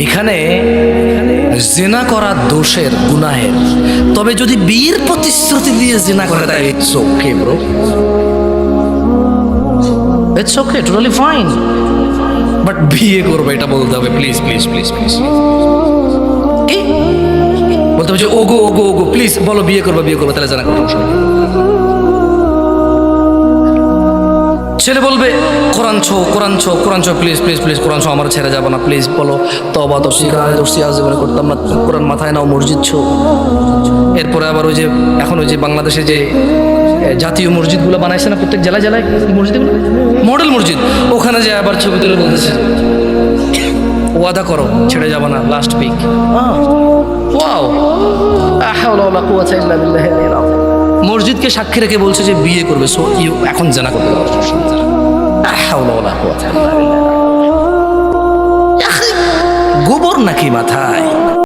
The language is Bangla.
এখানে জিনা করা দোষের গুনাহের, তবে যদি বিয়ের প্রতিশ্রুতি দিয়ে জিনা করে তাই it's okay bro, it's okay, totally fine. But বিয়ে করবে এটা বলতে হবে, প্লিজ প্লিজ প্লিজ প্লিজ। কি বলতে হবে যে ওগো ওগো ওগো প্লিজ বলো বিয়ে করবে, বিয়ে করবে, তাহলে জানা করবো। ছেলে বলবে কোরআন ছো কোরআন ছো কোরআন ছো, প্লিজ প্লিজ প্লিজ কোরআন ছো, আমার ছেড়ে যাবো না, প্লিজ বলো তবা দর্শি গায়ে দর্শি আজীবনে করতাম না, কোরআন মাথায় নাও, মসজিদ ছো। এরপরে আবার ওই যে এখন ওই যে বাংলাদেশে যে জাতীয় মসজিদগুলো বানাইছে না প্রত্যেক জেলায় জেলায়, মসজিদগুলো মডেল মসজিদ, ওখানে যে আবার ছবি তুলে বলতেছে ওয়াদা করো ছেড়ে যাবো না, লাস্ট পিক। ওয়াও, মসজিদকে সাক্ষী রেখে বলছে যে বিয়ে করবে, সো ইউ এখন জানা করতে পারো। গোবর নাকি মাথায়?